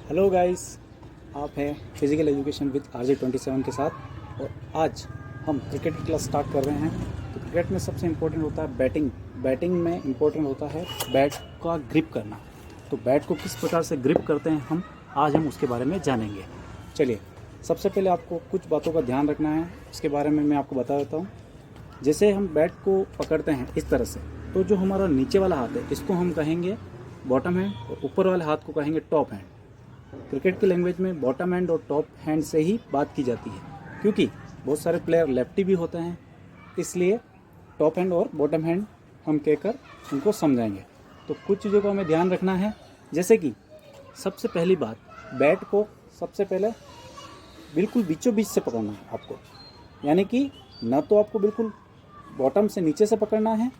Hello guys, आप हैं physical education with RJ27 के साथ। और आज हम क्रिकेट की क्लास स्टार्ट कर रहे हैं। तो क्रिकेट में सबसे इम्पोर्टेंट होता है बैटिंग में इम्पोर्टेंट होता है बैट का ग्रिप करना। तो बैट को किस प्रकार से ग्रिप करते हैं आज हम उसके बारे में जानेंगे। चलिए, सबसे पहले आपको कुछ बातों का ध्यान रखना है, उसके बारे में मैं आपको बता देता हूँ। जैसे हम बैट को पकड़ते हैं इस तरह से, तो जो हमारा नीचे वाला हाथ है इसको हम कहेंगे बॉटम हैंड और ऊपर वाले हाथ को कहेंगे टॉप हैंड। क्रिकेट की लैंग्वेज में बॉटम हैंड और टॉप हैंड से ही बात की जाती है, क्योंकि बहुत सारे प्लेयर लेफ्टी भी होते हैं, इसलिए टॉप हैंड और बॉटम हैंड हम कहकर उनको समझाएंगे। तो कुछ चीज़ों का हमें ध्यान रखना है, जैसे कि सबसे पहली बात, बैट को सबसे पहले बिल्कुल बीचों बीच से पकड़ना है आपको। यानी कि ना तो आपको बिल्कुल बॉटम से नीचे से पकड़ना है,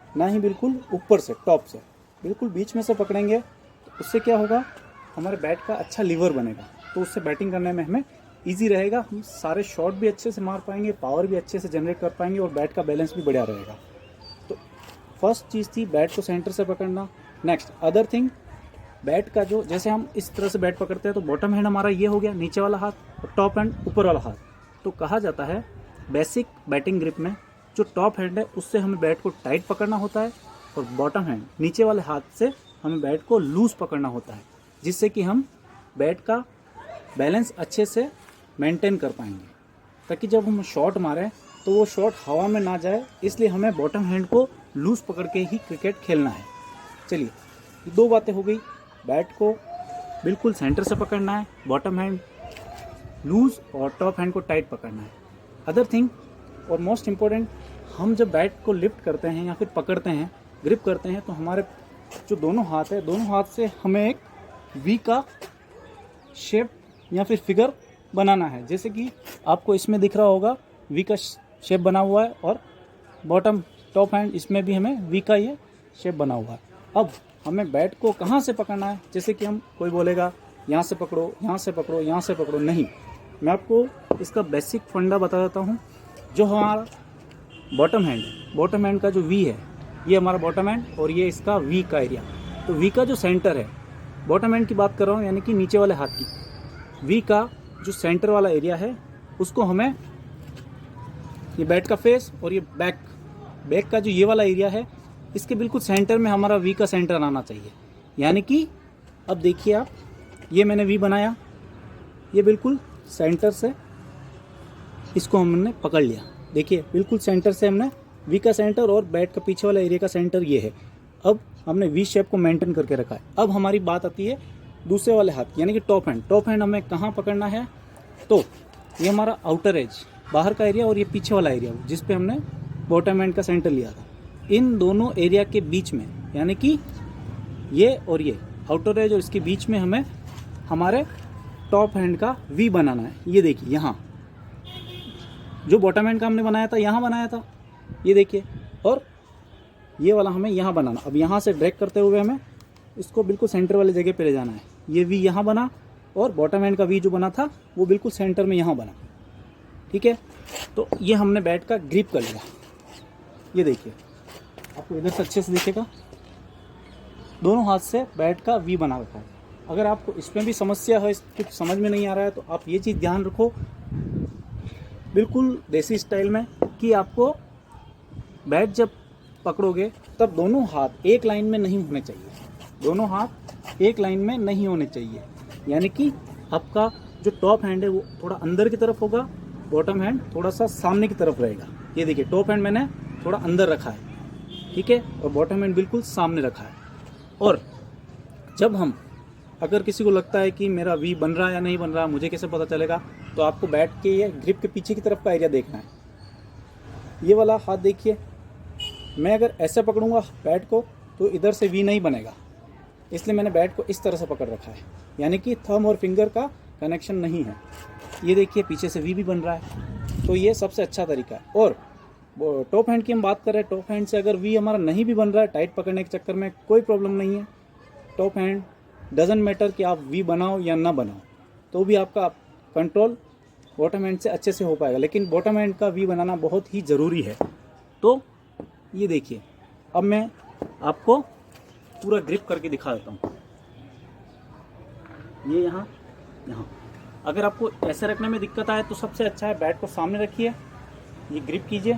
ना ही बिल्कुल ऊपर से टॉप से, बिल्कुल बीच में से पकड़ेंगे। तो उससे क्या होगा, हमारे बैट का अच्छा लीवर बनेगा, तो उससे बैटिंग करने में हमें इजी रहेगा। हम सारे शॉट भी अच्छे से मार पाएंगे, पावर भी अच्छे से जनरेट कर पाएंगे और बैट का बैलेंस भी बढ़िया रहेगा। तो फर्स्ट चीज़ थी बैट को सेंटर से पकड़ना। नेक्स्ट अदर थिंग, बैट का जो जैसे हम इस तरह से बैट पकड़ते हैं, तो बॉटम हैंड हमारा ये हो गया नीचे वाला हाथ, और टॉप हैंड ऊपर वाला हाथ। तो कहा जाता है बेसिक बैटिंग ग्रिप में जो टॉप हैंड है उससे हमें बैट को टाइट पकड़ना होता है, और बॉटम हैंड नीचे वाले हाथ से हमें बैट को लूज पकड़ना होता है, जिससे कि हम बैट का बैलेंस अच्छे से मेंटेन कर पाएंगे, ताकि जब हम शॉट मारें तो वो शॉट हवा में ना जाए। इसलिए हमें बॉटम हैंड को लूज पकड़ के ही क्रिकेट खेलना है। चलिए, दो बातें हो गई, बैट को बिल्कुल सेंटर से पकड़ना है, बॉटम हैंड लूज और टॉप हैंड को टाइट पकड़ना है। अदर थिंग और मोस्ट इम्पोर्टेंट, हम जब बैट को लिफ्ट करते हैं या फिर पकड़ते हैं, ग्रिप करते हैं, तो हमारे जो दोनों हाथ है, दोनों हाथ से हमें एक वी का शेप या फिर फिगर बनाना है। जैसे कि आपको इसमें दिख रहा होगा वी का शेप बना हुआ है, और बॉटम टॉप हैंड इसमें भी हमें वी का ये शेप बना हुआ है। अब हमें बैट को कहाँ से पकड़ना है, जैसे कि हम कोई बोलेगा यहाँ से पकड़ो, यहाँ से पकड़ो, यहाँ से पकड़ो, नहीं। मैं आपको इसका बेसिक फंडा बता देता हूँ। जो हमारा बॉटम हैंड है, बॉटम हैंड का जो वी है, ये हमारा बॉटम हैंड और ये इसका वी का एरिया। तो वी का जो सेंटर है, बॉटम हैंड की बात कर रहा हूँ, यानी कि नीचे वाले हाथ की, वी का जो सेंटर वाला एरिया है उसको हमें, ये बैट का फेस और ये बैक का जो ये वाला एरिया है, इसके बिल्कुल सेंटर में हमारा वी का सेंटर आना चाहिए। यानी कि अब देखिए आप, ये मैंने वी बनाया, ये बिल्कुल सेंटर से इसको हमने पकड़ लिया। देखिए बिल्कुल सेंटर से हमने वी का सेंटर और बैट का पीछे वाला एरिया का सेंटर ये है। अब हमने वी शेप को मेंटेन करके रखा है। अब हमारी बात आती है दूसरे वाले हाथ, यानी कि टॉप हैंड। टॉप हैंड हमें कहाँ पकड़ना है, तो ये हमारा आउटर एज, बाहर का एरिया, और ये पीछे वाला एरिया जिस पे हमने बॉटम हैंड का सेंटर लिया था, इन दोनों एरिया के बीच में, यानी कि ये और ये आउटर एज और इसके बीच में हमें हमारे टॉप हैंड का वी बनाना है। ये देखिए, यहाँ जो बॉटम हैंड का हमने बनाया था यहाँ बनाया था, ये देखिए, और ये वाला हमें यहाँ बनाना। अब यहाँ से ड्रैग करते हुए हमें इसको बिल्कुल सेंटर वाली जगह पे ले जाना है। ये वी यहाँ बना और बॉटम हैंड का वी जो बना था वो बिल्कुल सेंटर में यहाँ बना। ठीक है, तो ये हमने बैट का ग्रिप कर लिया। ये देखिए, आपको इधर से अच्छे से दिखेगा, दोनों हाथ से बैट का वी बना रखा है। अगर आपको इसमें भी समस्या है, कुछ समझ में नहीं आ रहा है, तो आप ये चीज़ ध्यान रखो बिल्कुल देसी स्टाइल में, कि आपको बैट जब पकड़ोगे तब दोनों हाथ एक लाइन में नहीं होने चाहिए, दोनों हाथ एक लाइन में नहीं होने चाहिए। यानी कि आपका जो टॉप हैंड है वो थोड़ा अंदर की तरफ होगा, बॉटम हैंड थोड़ा सा सामने की तरफ रहेगा। ये देखिए, टॉप हैंड मैंने थोड़ा अंदर रखा है, ठीक है, और बॉटम हैंड बिल्कुल सामने रखा है। और जब हम, अगर किसी को लगता है कि मेरा वी बन रहा है या नहीं बन रहा, मुझे कैसे पता चलेगा, तो आपको बैट के ये ग्रिप के पीछे की तरफ का एरिया देखना है। ये वाला हाथ देखिए, मैं अगर ऐसे पकड़ूंगा बैट को तो इधर से वी नहीं बनेगा, इसलिए मैंने बैट को इस तरह से पकड़ रखा है, यानी कि थंब और फिंगर का कनेक्शन नहीं है। ये देखिए, पीछे से वी भी बन रहा है, तो ये सबसे अच्छा तरीका है। और टॉप हैंड की हम बात कर रहे हैं, टॉप हैंड से अगर वी हमारा नहीं भी बन रहा है टाइट पकड़ने के चक्कर में, कोई प्रॉब्लम नहीं है। टॉप हैंड डजंट मैटर कि आप वी बनाओ या ना बनाओ, तो भी आपका कंट्रोल बॉटम हैंड से अच्छे से हो पाएगा, लेकिन बॉटम हैंड का वी बनाना बहुत ही ज़रूरी है। तो ये देखिए, अब मैं आपको पूरा ग्रिप करके दिखा देता हूँ। ये यहाँ यहाँ। अगर आपको ऐसे रखने में दिक्कत आए तो सबसे अच्छा है बैट को सामने रखिए, ये ग्रिप कीजिए,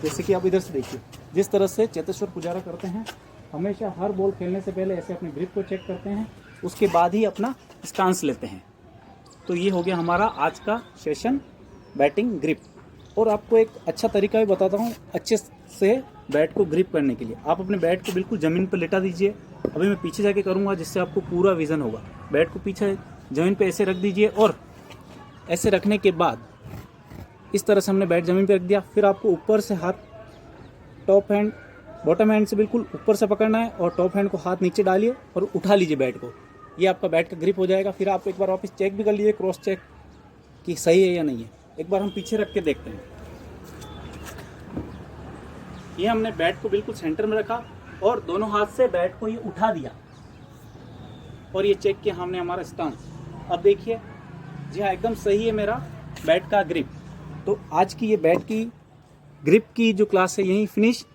जैसे कि आप इधर से देखिए जिस तरह से चेतेश्वर पुजारा करते हैं। हमेशा हर बॉल खेलने से पहले ऐसे अपने ग्रिप को चेक करते हैं, उसके बाद ही अपना स्टांस लेते हैं। तो ये हो गया हमारा आज का सेशन बैटिंग ग्रिप। और आपको एक अच्छा तरीका भी बताता हूँ अच्छे से बैट को ग्रिप करने के लिए। आप अपने बैट को बिल्कुल ज़मीन पर लेटा दीजिए। अभी मैं पीछे जाके करूँगा जिससे आपको पूरा विज़न होगा। बैट को पीछे ज़मीन पे ऐसे रख दीजिए और ऐसे रखने के बाद इस तरह से हमने बैट ज़मीन पे रख दिया। फिर आपको ऊपर से हाथ टॉप हैंड बॉटम हैंड से बिल्कुल ऊपर से पकड़ना है और टॉप हैंड को हाथ नीचे डालिए और उठा लीजिए बैट को। ये आपका बैट का ग्रिप हो जाएगा। फिर आप एक बार वापस चेक भी कर लीजिए, क्रॉस चेक कि सही है या नहीं है। एक बार हम पीछे रख के देखते हैं। ये हमने बैट को बिल्कुल सेंटर में रखा और दोनों हाथ से बैट को ये उठा दिया और ये चेक किया हमने हमारा स्टांस। अब देखिए जी हाँ, एकदम सही है मेरा बैट का ग्रिप। तो आज की ये बैट की ग्रिप की जो क्लास है यहीं फिनिश,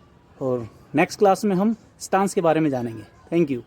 और नेक्स्ट क्लास में हम स्टांस के बारे में जानेंगे। Thank you.